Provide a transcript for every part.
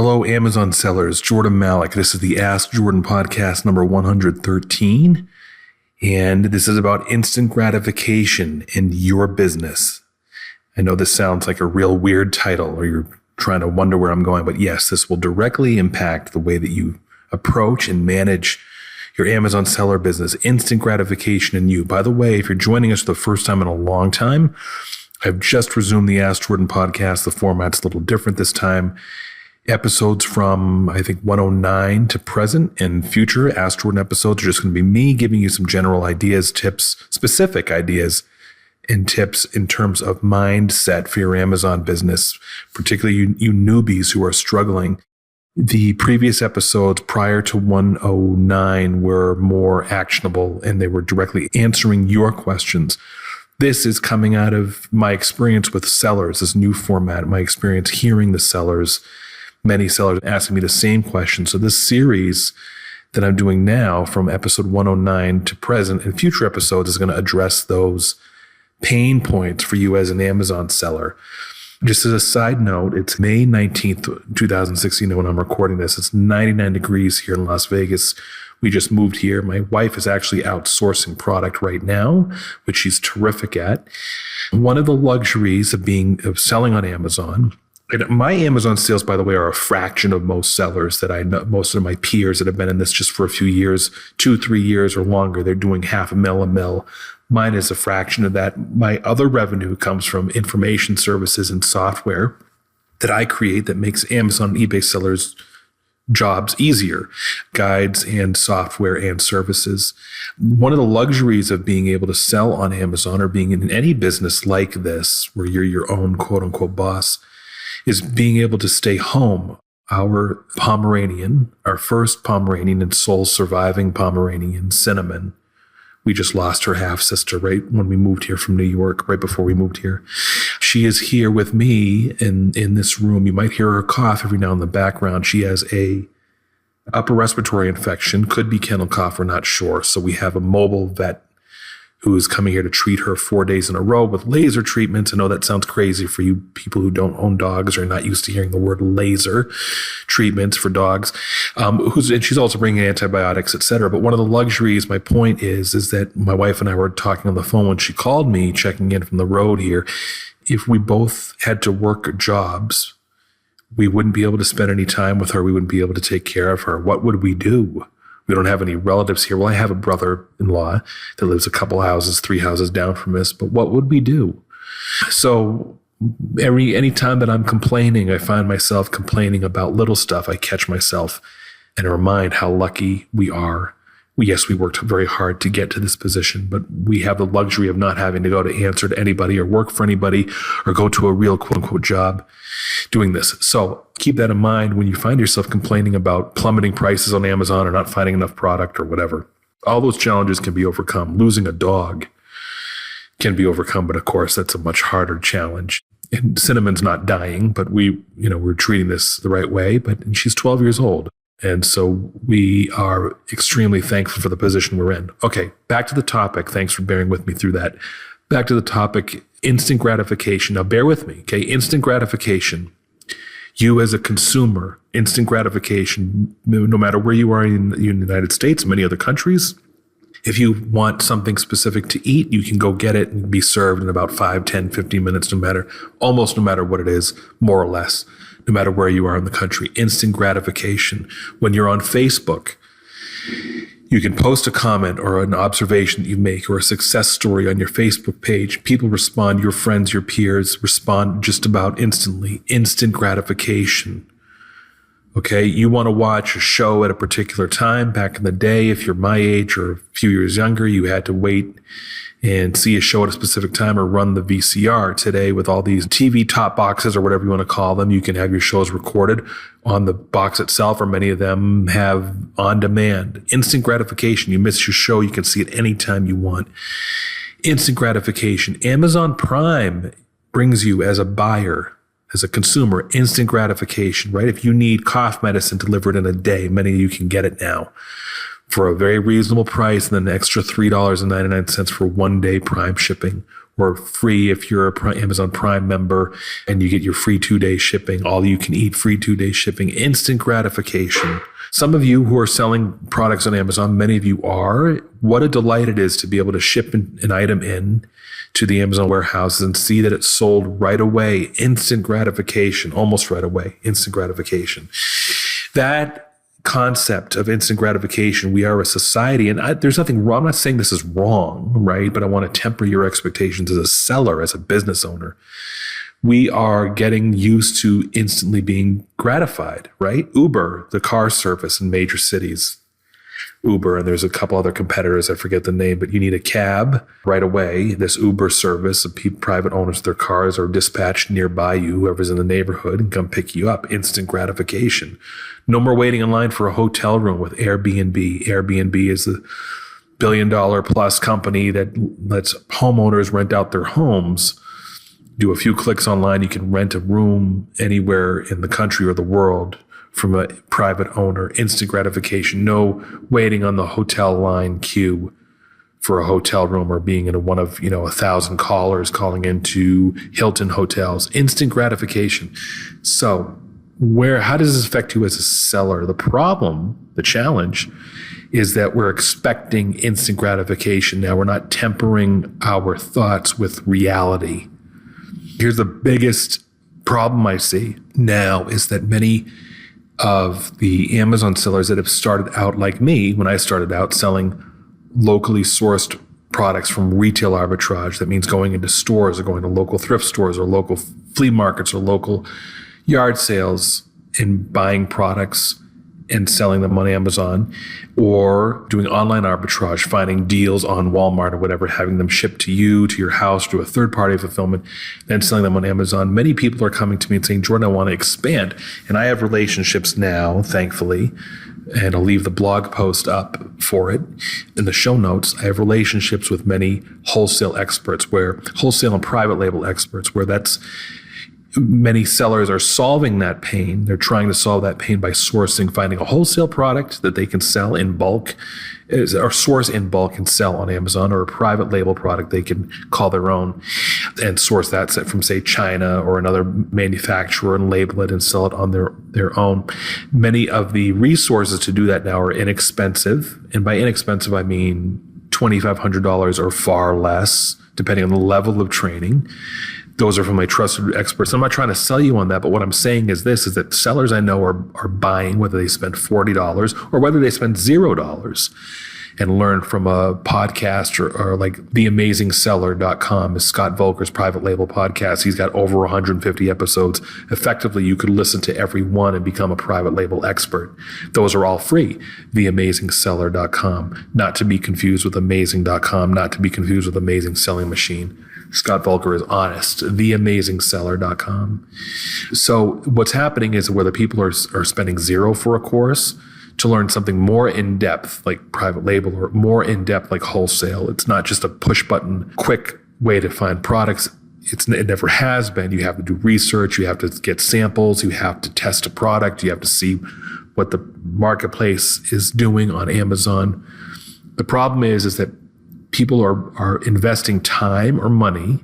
Hello, Amazon sellers. Jordan Malik. This is the Ask Jordan podcast number 113. And this is about instant gratification in your business. I know this sounds like a real weird title, or you're trying to wonder where I'm going, but yes, this will directly impact the way that you approach and manage your Amazon seller business. Instant gratification in you. By the way, if you're joining us for the first time in a long time, I've just resumed the Ask Jordan podcast. The format's a little different this time. Episodes from, I think, 109 to present and future Ask Jordan episodes are just going to be me giving you some general ideas, tips, specific ideas and tips in terms of mindset for your Amazon business, particularly you newbies who are struggling. The previous episodes prior to 109 were more actionable and they were directly answering your questions. This is coming out of my experience with sellers, this new format, my experience hearing the sellers, many sellers asking me the same question. So this series that I'm doing now from episode 109 to present and future episodes is going to address those pain points for you as an Amazon seller. Just as a side note, it's May 19th, 2016 when I'm recording this. It's 99 degrees here in Las Vegas. We just moved here. My wife is actually outsourcing product right now, which she's terrific at. One of the luxuries of selling on Amazon. And my Amazon sales, by the way, are a fraction of most sellers that I know. Most of my peers that have been in this just for a few years, 2-3 years or longer, they're doing $500,000 a mil. Mine is a fraction of that. My other revenue comes from information services and software that I create that makes Amazon and eBay sellers' jobs easier, guides and software and services. One of the luxuries of being able to sell on Amazon or being in any business like this, where you're your own quote unquote boss, is being able to stay home. Our Pomeranian, our first Pomeranian and sole surviving Pomeranian, Cinnamon, we just lost her half sister right when we moved here from New York, right before we moved here. She is here with me in this room. You might hear her cough every now in the background. She has a upper respiratory infection, could be kennel cough, we're not sure. So we have a mobile vet who is coming here to treat her 4 days in a row with laser treatments. I know that sounds crazy for you people who don't own dogs or are not used to hearing the word laser treatments for dogs. And she's also bringing antibiotics, et cetera. But one of the luxuries, my point is that my wife and I were talking on the phone when she called me, checking in from the road here. If we both had to work jobs, we wouldn't be able to spend any time with her. We wouldn't be able to take care of her. What would we do? We don't have any relatives here. Well, I have a brother-in-law that lives a couple houses, 3 houses down from us. But what would we do? So any time that I'm complaining, I find myself complaining about little stuff. I catch myself and remind how lucky we are. Yes, we worked very hard to get to this position, but we have the luxury of not having to go to answer to anybody or work for anybody or go to a real quote unquote job doing this. So keep that in mind when you find yourself complaining about plummeting prices on Amazon or not finding enough product or whatever. All those challenges can be overcome. Losing a dog can be overcome, but of course that's a much harder challenge. And Cinnamon's not dying, but we're treating this the right way, but she's 12 years old. And so we are extremely thankful for the position we're in. Okay, back to the topic. Thanks for bearing with me through that. Back to the topic, instant gratification. Now bear with me, okay? Instant gratification. You as a consumer, instant gratification, no matter where you are in the United States, many other countries, if you want something specific to eat, you can go get it and be served in about 5, 10, 15 minutes, almost no matter what it is, more or less. No matter where you are in the country, instant gratification. When you're on Facebook, you can post a comment or an observation that you make or a success story on your Facebook page. People respond, your friends, your peers respond just about instantly. Instant gratification. Okay, you want to watch a show at a particular time. Back in the day, if you're my age or a few years younger, you had to wait and see a show at a specific time or run the VCR. Today, with all these TV top boxes or whatever you want to call them, you can have your shows recorded on the box itself, or many of them have on demand. Instant gratification. You miss your show, you can see it anytime you want. Instant gratification. Amazon Prime brings you as a buyer, as a consumer, instant gratification, right? If you need cough medicine delivered in a day, many of you can get it now for a very reasonable price, and then an extra $3.99 for 1 day Prime shipping. or free if you're a Amazon Prime member and you get your free 2-day shipping, all you can eat, free 2-day shipping, instant gratification. Some of you who are selling products on Amazon, many of you are. What a delight it is to be able to ship an item in to the Amazon warehouses and see that it's sold right away. Instant gratification, almost right away, instant gratification. That concept of instant gratification, we are a society, and there's nothing wrong. I'm not saying this is wrong, right? But I want to temper your expectations as a seller, as a business owner. We are getting used to instantly being gratified, right? Uber, the car service in major cities, Uber, and there's a couple other competitors, I forget the name, but you need a cab right away. This Uber service, private owners of their cars are dispatched nearby you, whoever's in the neighborhood, and come pick you up. Instant gratification. No more waiting in line for a hotel room with Airbnb. Airbnb is the billion-dollar-plus company that lets homeowners rent out their homes. Do a few clicks online, you can rent a room anywhere in the country or the world from a private owner. Instant gratification. No waiting on the hotel line queue for a hotel room or being in one of 1,000 callers calling into Hilton hotels. Instant gratification. So how does this affect you as a seller? The problem, the challenge, is that we're expecting instant gratification. Now we're not tempering our thoughts with reality. Here's the biggest problem I see now is that many of the Amazon sellers that have started out like me, when I started out selling locally sourced products from retail arbitrage, that means going into stores or going to local thrift stores or local flea markets or local yard sales and buying products and selling them on Amazon, or doing online arbitrage, finding deals on Walmart or whatever, having them shipped to you, to your house, to a third-party fulfillment, then selling them on Amazon. Many people are coming to me and saying, Jordan, I want to expand. And I have relationships now, thankfully, and I'll leave the blog post up for it in the show notes. I have relationships with many wholesale experts, wholesale and private label experts, many sellers are solving that pain. They're trying to solve that pain by finding a wholesale product that they can sell in bulk, or source in bulk and sell on Amazon, or a private label product they can call their own and source that from, say, China or another manufacturer and label it and sell it on their own. Many of the resources to do that now are inexpensive. And by inexpensive, I mean $2,500 or far less, depending on the level of training. Those are from my trusted experts. I'm not trying to sell you on that, but what I'm saying is that sellers I know are buying, whether they spend $40 or whether they spend $0, and learn from a podcast or like theamazingseller.com is Scott Volker's private label podcast. He's got over 150 episodes. Effectively, you could listen to every one and become a private label expert. Those are all free. Theamazingseller.com, not to be confused with amazing.com, not to be confused with Amazing Selling Machine. Scott Volker is honest. Theamazingseller.com. So what's happening is whether people are spending $0 for a course to learn something more in-depth like private label or more in-depth like wholesale. It's not just a push-button, quick way to find products. It never has been. You have to do research. You have to get samples. You have to test a product. You have to see what the marketplace is doing on Amazon. The problem is that people are investing time or money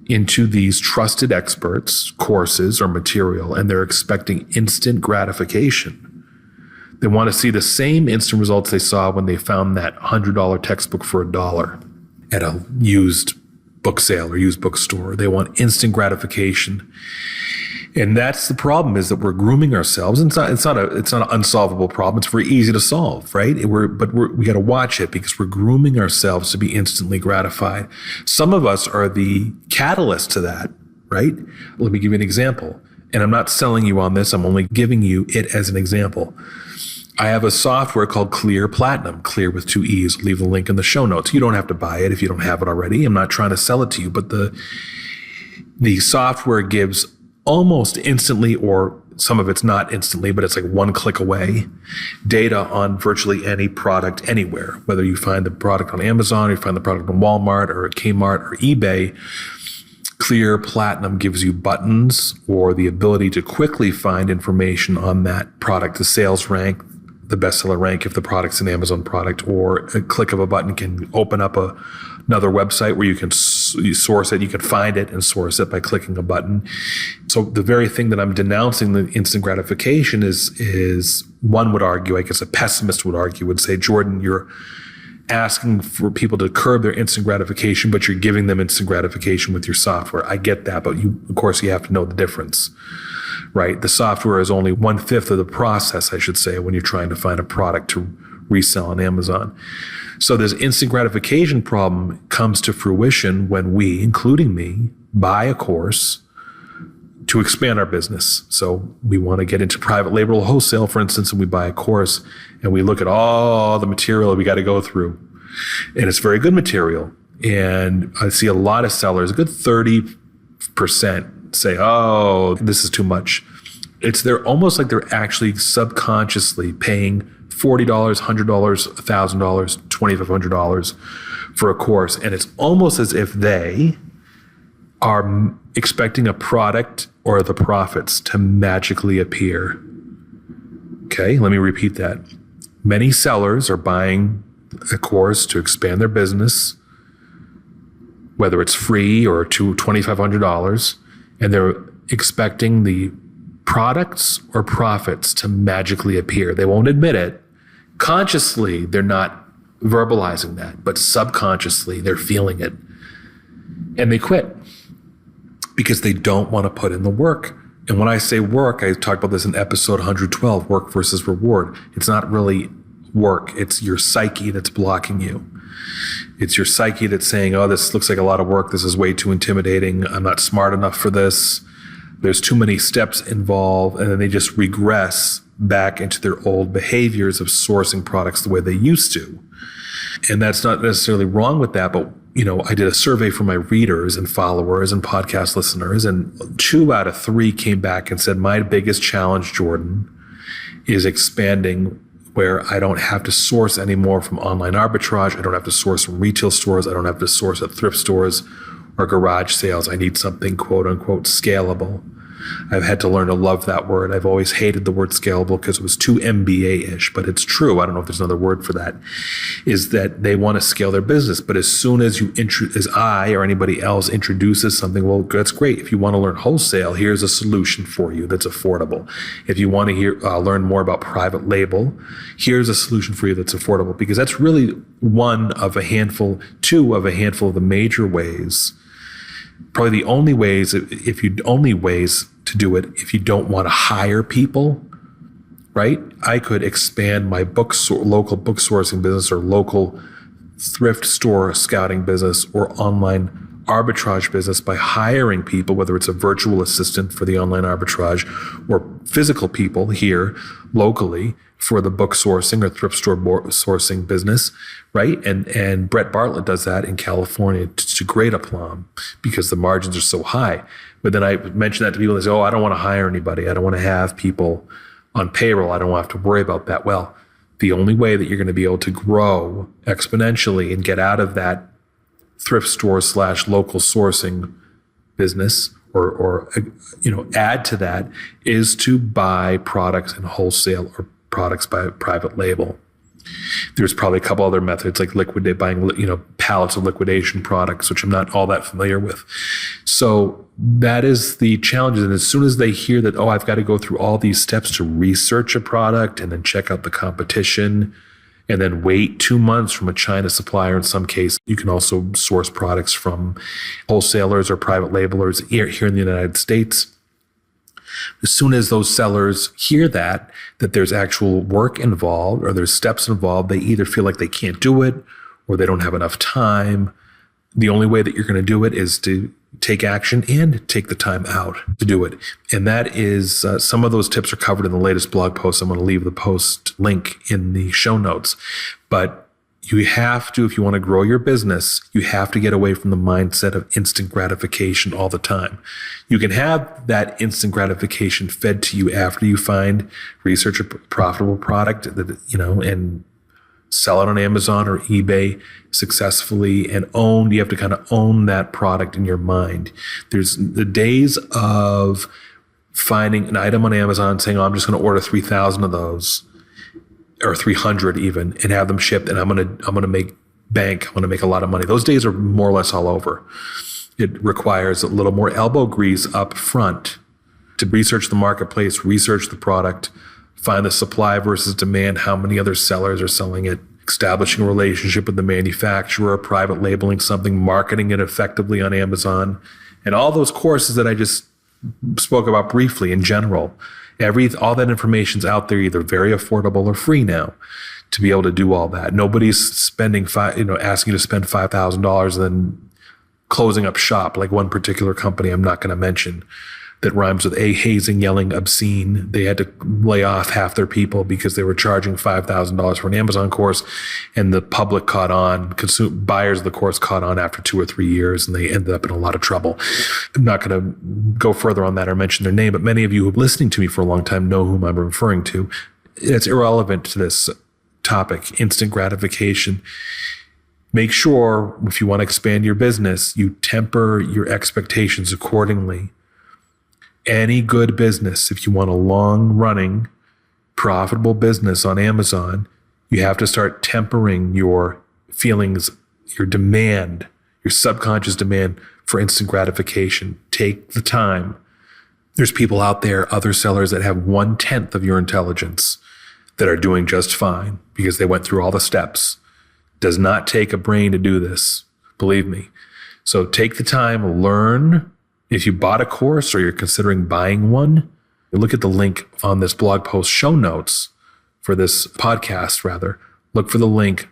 into these trusted experts, courses or material, and they're expecting instant gratification. They want to see the same instant results they saw when they found that $100 textbook for $1 at a used book sale or used bookstore. They want instant gratification. And that's the problem, is that we're grooming ourselves. And it's not an unsolvable problem. It's very easy to solve, right? We got to watch it because we're grooming ourselves to be instantly gratified. Some of us are the catalyst to that, right? Let me give you an example. And I'm not selling you on this. I'm only giving you it as an example. I have a software called Clear Platinum, Clear with 2 E's. I'll leave the link in the show notes. You don't have to buy it if you don't have it already. I'm not trying to sell it to you, but the software gives almost instantly, or some of it's not instantly, but it's like one click away, data on virtually any product anywhere. Whether you find the product on Amazon, or you find the product on Walmart or Kmart or eBay, Clear Platinum gives you buttons or the ability to quickly find information on that product, the sales rank, the bestseller rank if the product's an Amazon product, or a click of a button can open up another website where you can you source it. You can find it and source it by clicking a button. So the very thing that I'm denouncing, the instant gratification, is one would argue, I guess a pessimist would say, Jordan, you're asking for people to curb their instant gratification, but you're giving them instant gratification with your software. I get that, but of course you have to know the difference, right? The software is only 1/5 of the process, I should say, when you're trying to find a product to resell on Amazon. So this instant gratification problem comes to fruition when we, including me, buy a course to expand our business. So we want to get into private label wholesale, for instance, and we buy a course and we look at all the material we got to go through. And it's very good material. And I see a lot of sellers, a good 30% say, oh, this is too much. They're almost like they're actually subconsciously paying $40, $100, $1,000, $2,500 for a course. And it's almost as if they are expecting a product or the profits to magically appear. Okay, let me repeat that. Many sellers are buying a course to expand their business, whether it's free or to $2,500, and they're expecting the products or profits to magically appear. They won't admit it. Consciously, they're not verbalizing that, but subconsciously, they're feeling it. And they quit because they don't want to put in the work. And when I say work, I talked about this in episode 112, work versus reward. It's not really work. It's your psyche that's blocking you. It's your psyche that's saying, oh, this looks like a lot of work. This is way too intimidating. I'm not smart enough for this. There's too many steps involved. And then they just regress back into their old behaviors of sourcing products the way they used to. And that's not necessarily wrong with that, but I did a survey for my readers and followers and podcast listeners, and 2 out of 3 came back and said, my biggest challenge, Jordan, is expanding where I don't have to source anymore from online arbitrage. I don't have to source from retail stores. I don't have to source at thrift stores or garage sales. I need something, quote unquote, scalable. I've had to learn to love that word. I've always hated the word scalable because it was too MBA-ish, but it's true. I don't know if there's another word for that, is that they want to scale their business. But as soon as as I or anybody else introduces something, well, that's great. If you want to learn wholesale, here's a solution for you that's affordable. If you want to learn more about private label, here's a solution for you that's affordable, because that's really two of a handful of the major ways, probably the only ways, to do it if you don't want to hire people, right? I could expand my local book sourcing business or local thrift store scouting business or online arbitrage business by hiring people, whether it's a virtual assistant for the online arbitrage or physical people here locally for the book sourcing or thrift store sourcing business, right? And Brett Bartlett does that in California to great aplomb because the margins are so high. But then I mention that to people and they say, oh, I don't want to hire anybody. I don't want to have people on payroll. I don't have to worry about that. Well, the only way that you're going to be able to grow exponentially and get out of that thrift store / local sourcing business or add to that is to buy products in wholesale or products by private label. There's probably a couple other methods like buying pallets of liquidation products, which I'm not all that familiar with. So that is the challenge. And as soon as they hear that, oh, I've got to go through all these steps to research a product and then check out the competition and then wait 2 months from a China supplier. In some case, you can also source products from wholesalers or private labelers here in the United States. As soon as those sellers hear that there's actual work involved or there's steps involved, they either feel like they can't do it or they don't have enough time. The only way that you're going to do it is to take action and take the time out to do it. And that is, some of those tips are covered in the latest blog post. I'm going to leave the post link in the show notes. But you have to, if you want to grow your business, you have to get away from the mindset of instant gratification all the time. You can have that instant gratification fed to you after you research a profitable product and sell it on Amazon or eBay successfully and you have to kind of own that product in your mind. There's the days of finding an item on Amazon saying, oh, I'm just going to order 3,000 of those or 300 even and have them shipped and I'm going to make bank. I want to make a lot of money. Those days are more or less all over. It requires a little more elbow grease up front to research the marketplace, research the product, find the supply versus demand, how many other sellers are selling it, establishing a relationship with the manufacturer, private labeling something, marketing it effectively on Amazon, and all those courses that I just spoke about briefly in general. All that information's out there, either very affordable or free now, to be able to do all that. Nobody's spending asking you to spend $5,000 and then closing up shop, like one particular company I'm not going to mention that rhymes with hazing, yelling, obscene. They had to lay off half their people because they were charging $5,000 for an Amazon course, and the public caught on. Buyers of the course caught on after 2 or 3 years, and they ended up in a lot of trouble. I'm not going to go further on that or mention their name, but many of you who have been listening to me for a long time know whom I'm referring to. It's irrelevant to this topic, instant gratification. Make sure, if you want to expand your business, you temper your expectations accordingly. Any good business, if you want a long-running, profitable business on Amazon, you have to start tempering your feelings, your demand, your subconscious demand for instant gratification. Take the time. There's people out there, other sellers that have 1/10 of your intelligence that are doing just fine because they went through all the steps. Does not take a brain to do this, believe me. So take the time, learn. If you bought a course or you're considering buying one, look at the link on this blog post show notes for this podcast, rather. Look for the link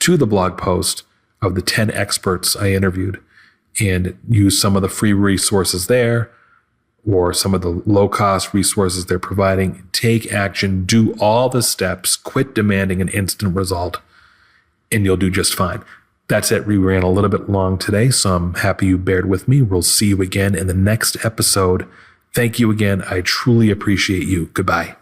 to the blog post of the 10 experts I interviewed and use some of the free resources there or some of the low-cost resources they're providing. Take action, do all the steps, quit demanding an instant result, and you'll do just fine. That's it. We ran a little bit long today, so I'm happy you bared with me. We'll see you again in the next episode. Thank you again. I truly appreciate you. Goodbye.